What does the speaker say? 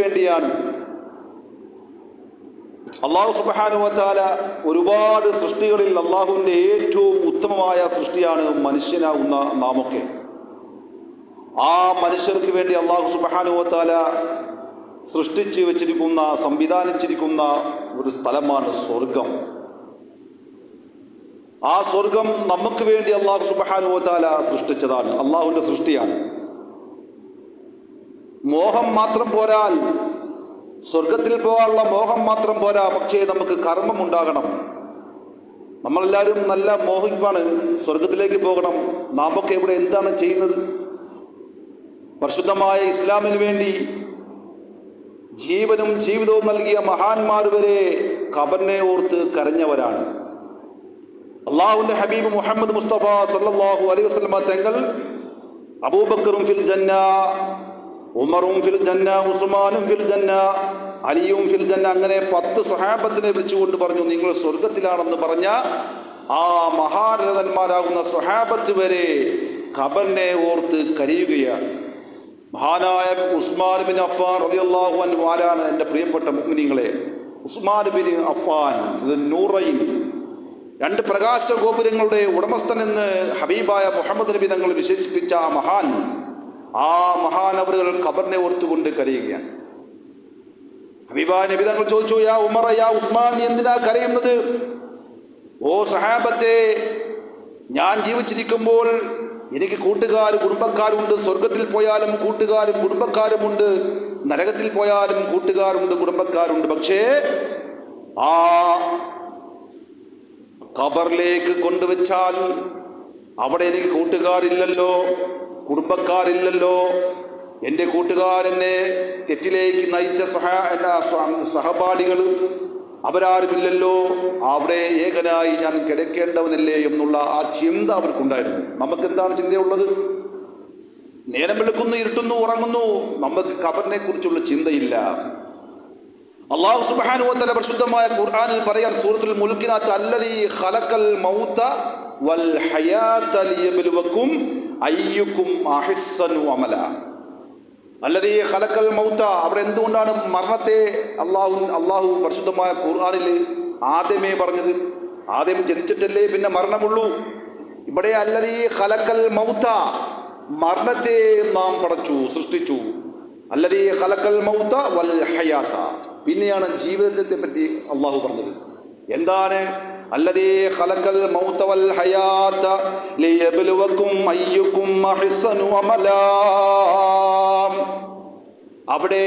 വേണ്ടിയാണ്. അല്ലാഹു സുബ്ഹാനഹു വ തആല ഒരുപാട് സൃഷ്ടികളിൽ അല്ലാഹുവിൻ്റെ ഏറ്റവും ഉത്തമമായ സൃഷ്ടിയാണ് മനുഷ്യനാകുന്ന നാമൊക്കെ. ആ മനുഷ്യർക്ക് വേണ്ടി അല്ലാഹു സുബ്ഹാനഹു വ തആല സൃഷ്ടിച്ച് വെച്ചിരിക്കുന്ന, സംവിധാനിച്ചിരിക്കുന്ന ഒരു സ്ഥലമാണ് സ്വർഗം. ആ സ്വർഗം നമുക്ക് വേണ്ടി അല്ലാഹു സുബ്ഹാനഹു വ തആല സൃഷ്ടിച്ചതാണ്, അല്ലാഹുവിൻ്റെ സൃഷ്ടിയാണ്. മോഹം മാത്രം പോരാ, സ്വർഗത്തിൽ പോകാനുള്ള മോഹം മാത്രം പോരാ, പക്ഷേ നമുക്ക് കർമ്മം ഉണ്ടാകണം. നമ്മളെല്ലാവരും നല്ല മോഹിപ്പാണ് സ്വർഗത്തിലേക്ക് പോകണം. നാമൊക്കെ ഇവിടെ എന്താണ് ചെയ്യുന്നത്? പരിശുദ്ധമായ ഇസ്ലാമിന് വേണ്ടി ജീവനും ജീവിതവും നൽകിയ മഹാന്മാർ വരെ ഖബറിനെ ഓർത്ത് കരഞ്ഞവരാണ്. അല്ലാഹുവിൻ്റെ ഹബീബ് മുഹമ്മദ് മുസ്തഫ സല്ലല്ലാഹു അലൈഹി വസല്ലമ തങ്ങൾ അബൂബക്കറും ഫിൽ ജന്ന, ഉമറും ഫിൽ ജന്ന, ഉസ്മാനും ഫിൽ ജന്ന, അലിയും ഫിൽ ജന്ന, അങ്ങനെ 10 സ്വഹാബത്തിനെ വിളിച്ചുകൊണ്ട് പറഞ്ഞു, നിങ്ങൾ സ്വർഗത്തിലാണെന്ന് പറഞ്ഞ ആ മഹാരഥന്മാരാകുന്ന സ്വഹാബത്ത് വരെ ഖബറിനെ ഓർത്ത് കരയുകയാണ്. മഹാനായ ഉസ്മാൻ ബിൻ അഫ്ഫാൻ റളിയല്ലാഹു അൻഹു ആരാണ്? എൻ്റെ പ്രിയപ്പെട്ട മുഅ്മിനീങ്ങളെ, ഉസ്മാൻ ബിൻ അഫ്ഫാൻ നൂറൈൻ, 2 പ്രകാശ ഗോപുരങ്ങളുടെ ഉടമസ്ഥൻ എന്ന് ഹബീബായ മുഹമ്മദ് നബി തങ്ങൾ വിശേഷിപ്പിച്ച ആ മഹാനവറുകൾ ഖബറിനെ ഓർത്തുകൊണ്ട് കരയുകയാണ്. ഹബീബായ നബി തങ്ങൾ ചോദിച്ചു, യാ ഉമർ, യാ ഉസ്മാൻ, നീ എന്തിനാ കരയുന്നത്? ഓ സഹാബത്തെ, ഞാൻ ജീവിച്ചിരിക്കുമ്പോൾ എനിക്ക് കൂട്ടുകാരും കുടുംബക്കാരുണ്ട്. സ്വർഗത്തിൽ പോയാലും കൂട്ടുകാരും കുടുംബക്കാരുമുണ്ട്, നരകത്തിൽ പോയാലും കൂട്ടുകാരുണ്ട് കുടുംബക്കാരുണ്ട്. പക്ഷേ ആ ഖബറിലേക്ക് കൊണ്ടുവച്ചാൽ അവിടെ എനിക്ക് കൂട്ടുകാരില്ലല്ലോ, കുടുംബക്കാരില്ലല്ലോ. എൻ്റെ കൂട്ടുകാരനെ തെറ്റിലേക്ക് നയിച്ച സഹപാഠികൾ അവരാരുമില്ലല്ലോ. അവിടെ ഏകനായി ഞാൻ കിടക്കേണ്ടവനല്ലേ എന്നുള്ള ആ ചിന്ത അവർക്കുണ്ടായിരുന്നു. നമുക്കെന്താണ് ചിന്തയുള്ളത്? നേരം വെളുക്കുന്നു, ഇരുട്ടുന്നു, ഉറങ്ങുന്നു, നമുക്ക് ഖബറിനെ കുറിച്ചുള്ള ചിന്തയില്ല. അല്ലാഹു സുബ്ഹാനഹു വ തആല പരിശുദ്ധമായ ഖുർആനിൽ പറയാൻ, സൂറത്തുൽ മുൽക്കിനകത്ത്, അല്ലദീ ഖലഖൽ മൗത വൽ ഹയാത ലിയബ്ലുവക്കും അയ്യുക്കും അഹ്സനു അമല. അല്ലദീ ഖലഖൽ മൗത, അവിടെ എന്തുകൊണ്ടാണ് മരണത്തെ അല്ലാഹു പരിശുദ്ധമായ ഖുർആനിൽ ആദ്യമേ പറഞ്ഞത്? ആദ്യം ജനിച്ചിട്ടല്ലേ പിന്നെ മരണമുള്ളൂ. ഇവിടെ അല്ലദീ ഖലഖൽ മൗത, മരണത്തെ നാം പടച്ചു, സൃഷ്ടിച്ചു. അല്ലദീ ഖലഖൽ മൗത വൽ ഹയാത, പിന്നെയാണ് ജീവിതത്തെ പറ്റി അല്ലാഹു പറഞ്ഞത്. എന്താണ്? അല്ലദീ ഖലഖൽ മൗത വൽ ഹയാത ലിയബ്ലുവക്കും അയ്യുക്കും അഹ്സനു അമല. അവിടെ